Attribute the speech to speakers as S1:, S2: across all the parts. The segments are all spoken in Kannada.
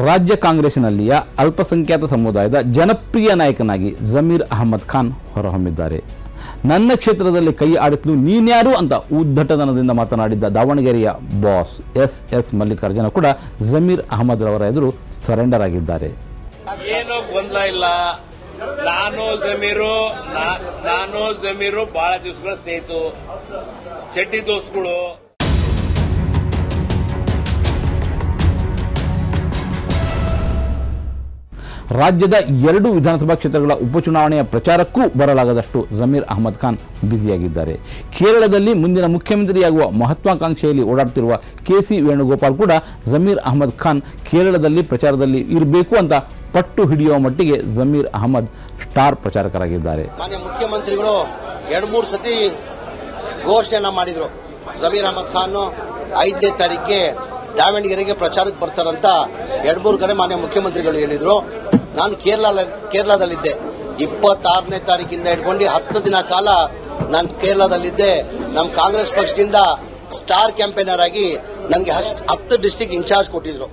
S1: ರಾಜ್ಯ ಕಾಂಗ್ರೆಸ್ಸಿನಲ್ಲಿಯ ಅಲ್ಪಸಂಖ್ಯಾತ ಸಮುದಾಯದ ಜನಪ್ರಿಯ ನಾಯಕನಾಗಿ ಜಮೀರ್ ಅಹಮದ್ ಖಾನ್ ಹೊರಹೊಮ್ಮಿದ್ದಾರೆ. ನನ್ನ ಕ್ಷೇತ್ರದಲ್ಲಿ ಕೈ ಆಡಿಸಲು ನೀನ್ಯಾರು ಅಂತ ಉದ್ದಟತನದಿಂದ ಮಾತನಾಡಿದ್ದ ದಾವಣಗೆರೆಯ ಬಾಸ್ ಎಸ್ ಮಲ್ಲಿಕಾರ್ಜುನ ಕೂಡ ಜಮೀರ್ ಅಹಮದ್ ರವರ ಎದುರು ಸರೆಂಡರ್ ಆಗಿದ್ದಾರೆ.
S2: ಏನೋ ಗೊಂದಲ ಇಲ್ಲ. ನಾನು ಜಮೀರು ಬಹಳ ದಿವಸಗಳ ಸ್ನೇಹಿತರು, ಚಡ್ಡಿ ದೋಸ್ಗಳು.
S1: ರಾಜ್ಯದ 2 ವಿಧಾನಸಭಾ ಕ್ಷೇತ್ರಗಳ ಉಪಚುನಾವಣೆಯ ಪ್ರಚಾರಕ್ಕೂ ಬರಲಾಗದಷ್ಟು ಜಮೀರ್ ಅಹಮದ್ ಖಾನ್ ಬ್ಯುಸಿಯಾಗಿದ್ದಾರೆ. ಕೇರಳದಲ್ಲಿ ಮುಂದಿನ ಮುಖ್ಯಮಂತ್ರಿಯಾಗುವ ಮಹತ್ವಾಕಾಂಕ್ಷೆಯಲ್ಲಿ ಓಡಾಡುತ್ತಿರುವ ಕೆಸಿ ವೇಣುಗೋಪಾಲ್ ಕೂಡ ಜಮೀರ್ ಅಹಮದ್ ಖಾನ್ ಕೇರಳದಲ್ಲಿ ಪ್ರಚಾರದಲ್ಲಿ ಇರಬೇಕು ಅಂತ ಪಟ್ಟು ಹಿಡಿಯುವ ಮಟ್ಟಿಗೆ ಜಮೀರ್ ಅಹಮದ್ ಸ್ಟಾರ್ ಪ್ರಚಾರಕರಾಗಿದ್ದಾರೆ.
S3: ಮಾನ್ಯ ಮುಖ್ಯಮಂತ್ರಿಗಳು 2-3 ಸತಿ ಘೋಷಣೆಯನ್ನ ಮಾಡಿದ್ರು. ಜಮೀರ್ ಅಹಮದ್ ಖಾನ್ 5ನೇ ತಾರೀಕಿಗೆ ದಾವಣಗೆರೆಗೆ ಪ್ರಚಾರಕ್ಕೆ ಬರ್ತಾರಂತ 2-3 ಕಡೆ ಮಾನ್ಯ ಮುಖ್ಯಮಂತ್ರಿಗಳು ಹೇಳಿದ್ರು. ನಾನು ಕೇರಳದಲ್ಲಿದ್ದೆ. 26ನೇ ತಾರೀಕಿಂದ ಹಿಡ್ಕೊಂಡು 10 ದಿನ ಕಾಲ ನಾನು ಕೇರಳದಲ್ಲಿದ್ದೆ. ನಮ್ಮ ಕಾಂಗ್ರೆಸ್ ಪಕ್ಷದಿಂದ ಸ್ಟಾರ್ ಕ್ಯಾಂಪೇನರ್ ಆಗಿ ನನಗೆ 10 ಡಿಸ್ಟಿಕ್ ಇನ್ಚಾರ್ಜ್ ಕೊಟ್ಟಿದ್ರು.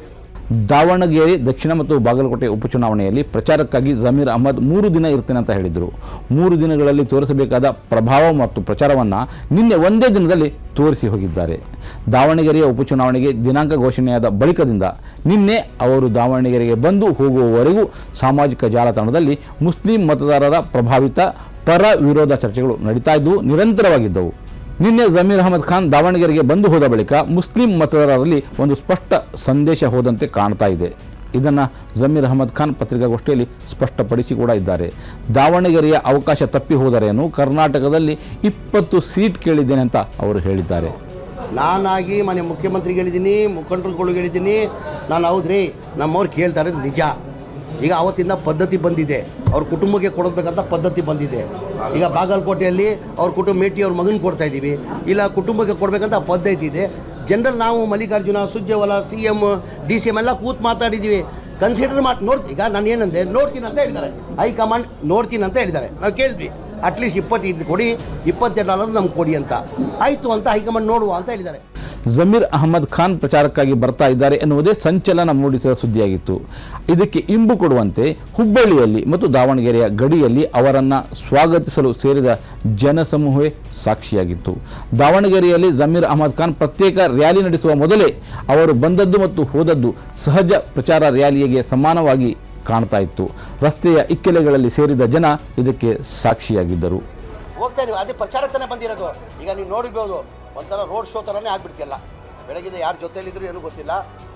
S1: ದಾವಣಗೆರೆ ದಕ್ಷಿಣ ಮತ್ತು ಬಾಗಲಕೋಟೆ ಉಪಚುನಾವಣೆಯಲ್ಲಿ ಪ್ರಚಾರಕ್ಕಾಗಿ ಜಮೀರ್ ಅಹಮದ್ 3 ದಿನ ಇರ್ತೇನೆ ಅಂತ ಹೇಳಿದರು. 3 ದಿನಗಳಲ್ಲಿ ತೋರಿಸಬೇಕಾದ ಪ್ರಭಾವ ಮತ್ತು ಪ್ರಚಾರವನ್ನು ನಿನ್ನೆ ಒಂದೇ ದಿನದಲ್ಲಿ ತೋರಿಸಿ ಹೋಗಿದ್ದಾರೆ. ದಾವಣಗೆರೆಯ ಉಪಚುನಾವಣೆಗೆ ದಿನಾಂಕ ಘೋಷಣೆಯಾದ ಬಳಿಕದಿಂದ ನಿನ್ನೆ ಅವರು ದಾವಣಗೆರೆಗೆ ಬಂದು ಹೋಗುವವರೆಗೂ ಸಾಮಾಜಿಕ ಜಾಲತಾಣದಲ್ಲಿ ಮುಸ್ಲಿಂ ಮತದಾರರ ಪ್ರಭಾವಿತ ಪರ ವಿರೋಧ ಚರ್ಚೆಗಳು ನಡೀತಾ ಇದ್ದವು, ನಿರಂತರವಾಗಿದ್ದವು. ನಿನ್ನೆ ಜಮೀರ್ ಅಹಮದ್ ಖಾನ್ ದಾವಣಗೆರೆಗೆ ಬಂದು ಹೋದ ಬಳಿಕ ಮುಸ್ಲಿಂ ಮತದಾರರಲ್ಲಿ ಒಂದು ಸ್ಪಷ್ಟ ಸಂದೇಶ ಹೋದಂತೆ ಕಾಣ್ತಾ ಇದೆ. ಇದನ್ನು ಜಮೀರ್ ಅಹಮದ್ ಖಾನ್ ಪತ್ರಿಕಾಗೋಷ್ಠಿಯಲ್ಲಿ ಸ್ಪಷ್ಟಪಡಿಸಿ ಕೂಡ ಇದ್ದಾರೆ. ದಾವಣಗೆರೆಯ ಅವಕಾಶ ತಪ್ಪಿ ಹೋದರೇನು, ಕರ್ನಾಟಕದಲ್ಲಿ 20 ಸೀಟ್ ಕೇಳಿದ್ದೇನೆ ಅಂತ ಅವರು ಹೇಳಿದ್ದಾರೆ.
S3: ನಾನಾಗಿ ಮನೆ ಮುಖ್ಯಮಂತ್ರಿಗೆ ಹೇಳಿದ್ದೀನಿ, ಮುಖಂಡರುಗಳು ಹೇಳಿದ್ದೀನಿ. ನಾನು ಹೌದ್ರಿ ನಮ್ಮವ್ರು ಕೇಳ್ತಾರೆ ನಿಜ. ಈಗ ಅವತ್ತಿಂದ ಪದ್ಧತಿ ಬಂದಿದೆ, ಅವ್ರ ಕುಟುಂಬಕ್ಕೆ ಕೊಡಬೇಕಂತ ಪದ್ಧತಿ ಬಂದಿದೆ. ಈಗ ಬಾಗಲಕೋಟೆಯಲ್ಲಿ ಅವ್ರ ಕುಟುಂಬ ಮೇಟಿ ಅವ್ರ ಮಗನ ಕೊಡ್ತಾ ಇದ್ದೀವಿ, ಇಲ್ಲ ಕುಟುಂಬಕ್ಕೆ ಕೊಡಬೇಕಂತ ಪದ್ಧತಿ ಇದೆ. ಜನರಲ್ ನಾವು ಮಲ್ಲಿಕಾರ್ಜುನ, ಸುಜ್ಜೇವಾಲಾ, CM, DCM ಎಲ್ಲ ಕೂತ್ ಮಾತಾಡಿದ್ದೀವಿ. ಕನ್ಸಿಡರ್ ಈಗ ನಾನು ಏನಂದೆ ನೋಡ್ತೀನಿ ಅಂತ ಹೇಳಿದ್ದಾರೆ. ಹೈಕಮಾಂಡ್ ನೋಡ್ತೀನಿ ಅಂತ ಹೇಳಿದ್ದಾರೆ. ನಾವು ಕೇಳಿದ್ವಿ ಅಟ್ಲೀಸ್ಟ್ 25 ಕೊಡಿ, $22 ನಮ್ಗೆ ಕೊಡಿ ಅಂತ. ಆಯಿತು ಅಂತ ಹೈಕಮಾಂಡ್ ನೋಡುವ ಅಂತ ಹೇಳಿದ್ದಾರೆ.
S1: ಜಮೀರ್ ಅಹಮದ್ ಖಾನ್ ಪ್ರಚಾರಕ್ಕಾಗಿ ಬರ್ತಾ ಇದ್ದಾರೆ ಎನ್ನುವುದೇ ಸಂಚಲನ ಮೂಡಿಸಿದ ಸುದ್ದಿಯಾಗಿತ್ತು. ಇದಕ್ಕೆ ಇಂಬು ಕೊಡುವಂತೆ ಹುಬ್ಬಳ್ಳಿಯಲ್ಲಿ ಮತ್ತು ದಾವಣಗೆರೆಯ ಗಡಿಯಲ್ಲಿ ಅವರನ್ನು ಸ್ವಾಗತಿಸಲು ಸೇರಿದ ಜನಸಮೂಹವೇ ಸಾಕ್ಷಿಯಾಗಿತ್ತು. ದಾವಣಗೆರೆಯಲ್ಲಿ ಜಮೀರ್ ಅಹಮದ್ ಖಾನ್ ಪ್ರತ್ಯೇಕ ರ್ಯಾಲಿ ನಡೆಸುವ ಮೊದಲೇ ಅವರು ಬಂದದ್ದು ಮತ್ತು ಹೋದದ್ದು ಸಹಜ ಪ್ರಚಾರ ರ್ಯಾಲಿಗೆ ಸಮಾನವಾಗಿ ಕಾಣ್ತಾ ಇತ್ತು. ರಸ್ತೆಯ ಇಕ್ಕೆಲೆಗಳಲ್ಲಿ ಸೇರಿದ ಜನ ಇದಕ್ಕೆ ಸಾಕ್ಷಿಯಾಗಿದ್ದರು.
S3: ಹೋಗ್ತಾ ಇದೀವಿ, ಅದೇ ಪ್ರಚಾರಕ್ಕೇ ಬಂದಿರೋದು. ಈಗ ನೀವು ನೋಡಿರ್ಬೋದು, ಒಂಥರ ರೋಡ್ ಶೋ ಥರನೇ ಆಗ್ಬಿಡ್ತಿಲ್ಲ. ಬೆಳಗ್ಗೆ ಯಾರ ಜೊತೆಯಲ್ಲಿದ್ರು ಏನೂ ಗೊತ್ತಿಲ್ಲ.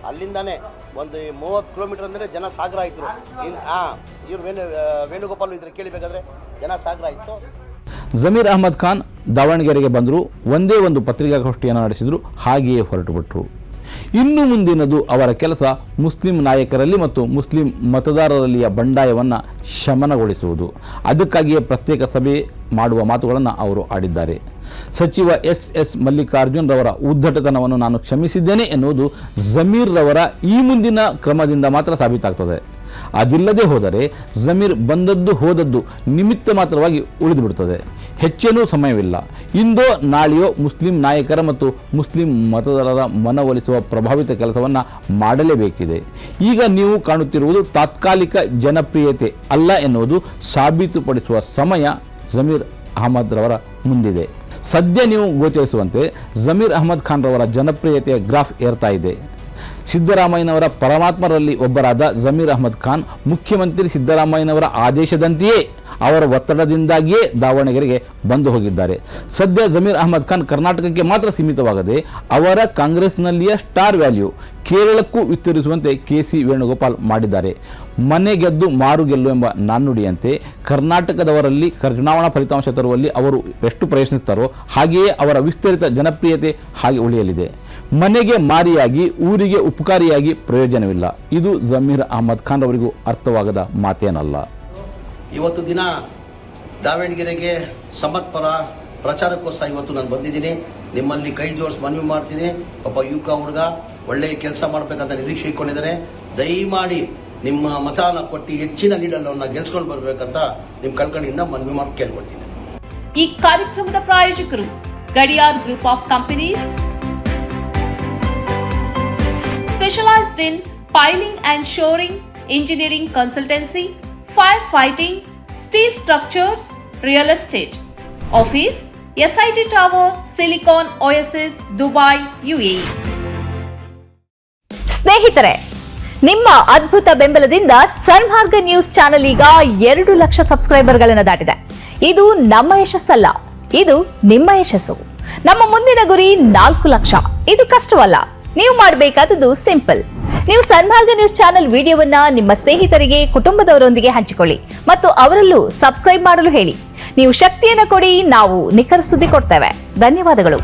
S3: ಅಲ್ಲಿಂದಾನೇ ಒಂದು 30 ಕಿಲೋಮೀಟರ್ ಅಂದರೆ ಜನ ಸಾಗರ ಆಯಿತು. ಇವ್ರು ವೇಣುಗೋಪಾಲ್ ಇದ್ರೆ ಕೇಳಿಬೇಕಾದ್ರೆ ಜನ ಸಾಗರ ಆಯಿತು.
S1: ಜಮೀರ್ ಅಹಮದ್ ಖಾನ್ ದಾವಣಗೆರೆಗೆ ಬಂದರು, ಒಂದೇ ಒಂದು ಪತ್ರಿಕಾಗೋಷ್ಠಿಯನ್ನು ನಡೆಸಿದರು, ಹಾಗೆಯೇ ಹೊರಟುಬಿಟ್ರು. ಇನ್ನು ಮುಂದಿನದು ಅವರ ಕೆಲಸ ಮುಸ್ಲಿಂ ನಾಯಕರಲ್ಲಿ ಮತ್ತು ಮುಸ್ಲಿಂ ಮತದಾರರಲ್ಲಿಯ ಬಂಡಾಯವನ್ನು ಶಮನಗೊಳಿಸುವುದು. ಅದಕ್ಕಾಗಿಯೇ ಪ್ರತ್ಯೇಕ ಸಭೆ ಮಾಡುವ ಮಾತುಗಳನ್ನು ಅವರು ಆಡಿದ್ದಾರೆ. ಸಚಿವ ಎಸ್ ಮಲ್ಲಿಕಾರ್ಜುನ್ ರವರ ಉದ್ದಟತನವನ್ನು ನಾನು ಕ್ಷಮಿಸಿದ್ದೇನೆ ಎನ್ನುವುದು ಜಮೀರ್ ರವರ ಈ ಮುಂದಿನ ಕ್ರಮದಿಂದ ಮಾತ್ರ ಸಾಬೀತಾಗ್ತದೆ. ಅದಿಲ್ಲದೆ ಹೋದರೆ ಜಮೀರ್ ಬಂದದ್ದು ಹೋದದ್ದು ನಿಮಿತ್ತ ಮಾತ್ರವಾಗಿ ಉಳಿದು ಬಿಡುತ್ತದೆ. ಹೆಚ್ಚೇನೂ ಸಮಯವಿಲ್ಲ. ಇಂದೋ ನಾಳೆಯೋ ಮುಸ್ಲಿಂ ನಾಯಕರ ಮತ್ತು ಮುಸ್ಲಿಂ ಮತದಾರರ ಮನವೊಲಿಸುವ ಪ್ರಭಾವಿತ ಕೆಲಸವನ್ನು ಮಾಡಲೇಬೇಕಿದೆ. ಈಗ ನೀವು ಕಾಣುತ್ತಿರುವುದು ತಾತ್ಕಾಲಿಕ ಜನಪ್ರಿಯತೆ ಅಲ್ಲ ಎನ್ನುವುದು ಸಾಬೀತುಪಡಿಸುವ ಸಮಯ ಜಮೀರ್ ಅಹಮದ್ ರವರ ಮುಂದಿದೆ. ಸದ್ಯ ನೀವು ಗೋಚರಿಸುವಂತೆ ಜಮೀರ್ ಅಹಮದ್ ಖಾನ್ ರವರ ಜನಪ್ರಿಯತೆಯ ಗ್ರಾಫ್ ಏರ್ತಾ ಇದೆ. ಸಿದ್ದರಾಮಯ್ಯನವರ ಪರಮಾತ್ಮರಲ್ಲಿ ಒಬ್ಬರಾದ ಜಮೀರ್ ಅಹಮದ್ ಖಾನ್ ಮುಖ್ಯಮಂತ್ರಿ ಸಿದ್ದರಾಮಯ್ಯನವರ ಆದೇಶದಂತೆಯೇ ಅವರ ಒತ್ತಡದಿಂದಾಗಿಯೇ ದಾವಣಗೆರೆಗೆ ಬಂದು ಹೋಗಿದ್ದಾರೆ. ಸದ್ಯ ಜಮೀರ್ ಅಹಮದ್ ಖಾನ್ ಕರ್ನಾಟಕಕ್ಕೆ ಮಾತ್ರ ಸೀಮಿತವಾಗದೆ ಅವರ ಕಾಂಗ್ರೆಸ್ನಲ್ಲಿಯ ಸ್ಟಾರ್ ವ್ಯಾಲ್ಯೂ ಕೇರಳಕ್ಕೂ ವಿಸ್ತರಿಸುವಂತೆ ಕೆಸಿ ವೇಣುಗೋಪಾಲ್ ಮಾಡಿದ್ದಾರೆ. ಮನೆ ಗೆದ್ದು ಮಾರು ಗೆಲ್ಲು ಎಂಬ ನಾಣ್ಣುಡಿಯಂತೆ ಕರ್ನಾಟಕದವರಲ್ಲಿ ಚುನಾವಣಾ ಫಲಿತಾಂಶ ತರುವಲ್ಲಿ ಅವರು ಎಷ್ಟು ಪ್ರಯತ್ನಿಸ್ತಾರೋ ಹಾಗೆಯೇ ಅವರ ವಿಸ್ತರಿತ ಜನಪ್ರಿಯತೆ ಹಾಗೆ ಉಳಿಯಲಿದೆ. ಮನೆಗೆ ಮಾರಿಯಾಗಿ ಊರಿಗೆ ಉಪಕಾರಿಯಾಗಿ ಪ್ರಯೋಜನವಿಲ್ಲ. ಇದು ಜಮೀರ್ ಅಹಮದ್ ಖಾನ್ ಅವರಿಗೂ ಅರ್ಥವಾಗದ ಮಾತೇನಲ್ಲ.
S3: ಇವತ್ತು ದಿನ ದಾವಣಗೆರೆಗೆ ಸಮತ್ಪರ ಪ್ರಚಾರಕ್ಕೋಸ್ಕರ ಇವತ್ತು ನಾನು ಬಂದಿದ್ದೀನಿ. ನಿಮ್ಮಲ್ಲಿ ಕೈ ಜೋಡಿಸಿ ಮನವಿ ಮಾಡ್ತೀನಿ. ಒಬ್ಬ ಯುವಕ ಹುಡುಗ ಒಳ್ಳೆಯ ಕೆಲಸ ಮಾಡಬೇಕಂತ ನಿರೀಕ್ಷೆ ಇಟ್ಕೊಂಡಿದ್ದಾರೆ. ದಯಮಾಡಿ ನಿಮ್ಮ ಮತನ ಕೊಟ್ಟು ಹೆಚ್ಚಿನ ಲೀಡರ್ನ ಗೆಲ್ಸ್ಕೊಂಡು ಬರಬೇಕಂತ ನಿಮ್ಮ ಕಳ್ಕಳಿಯಿಂದ ಮನವಿ ಮಾಡಿ ಕೇಳ್ಕೊಳ್ತೀನಿ.
S4: ಈ ಕಾರ್ಯಕ್ರಮದ ಪ್ರಾಯೋಜಕರು Gadiyar group of companies, specialized in piling and shoring, engineering consultancy, firefighting, steel structures, real estate. Office, SIT Tower, Silicon Oasis, Dubai, UAE.
S5: ಸ್ನೇಹಿತರೆ, ನಿಮ್ಮ ಅದ್ಭುತ ಬೆಂಬಲದಿಂದ ಸನ್ಮಾರ್ಗ ನ್ಯೂಸ್ ಚಾನೆಲ್ ಈಗ 2 ಲಕ್ಷ ಸಬ್ಸ್ಕ್ರೈಬರ್ಗಳನ್ನು ದಾಟಿದೆ. ಇದು ನಮ್ಮ ಯಶಸ್ಸಲ್ಲ, ಇದು ನಿಮ್ಮ ಯಶಸ್ಸು. ನಮ್ಮ ಮುಂದಿನ ಗುರಿ 4 ಲಕ್ಷ. ಇದು ಕಷ್ಟವಲ್ಲ. ನೀವು ಮಾಡಬೇಕಾದದ್ದು ಸಿಂಪಲ್. ನೀವು ಸನ್ಮಾರ್ಗ ನ್ಯೂಸ್ ಚಾನೆಲ್ ವಿಡಿಯೋವನ್ನ ನಿಮ್ಮ ಸ್ನೇಹಿತರಿಗೆ, ಕುಟುಂಬದವರೊಂದಿಗೆ ಹಂಚಿಕೊಳ್ಳಿ ಮತ್ತು ಅವರಲ್ಲೂ ಸಬ್ಸ್ಕ್ರೈಬ್ ಮಾಡಲು ಹೇಳಿ. ನೀವು ಶಕ್ತಿಯನ್ನು ಕೊಡಿ, ನಾವು ನಿಖರ ಸುದ್ದಿ ಕೊಡ್ತೇವೆ. ಧನ್ಯವಾದಗಳು.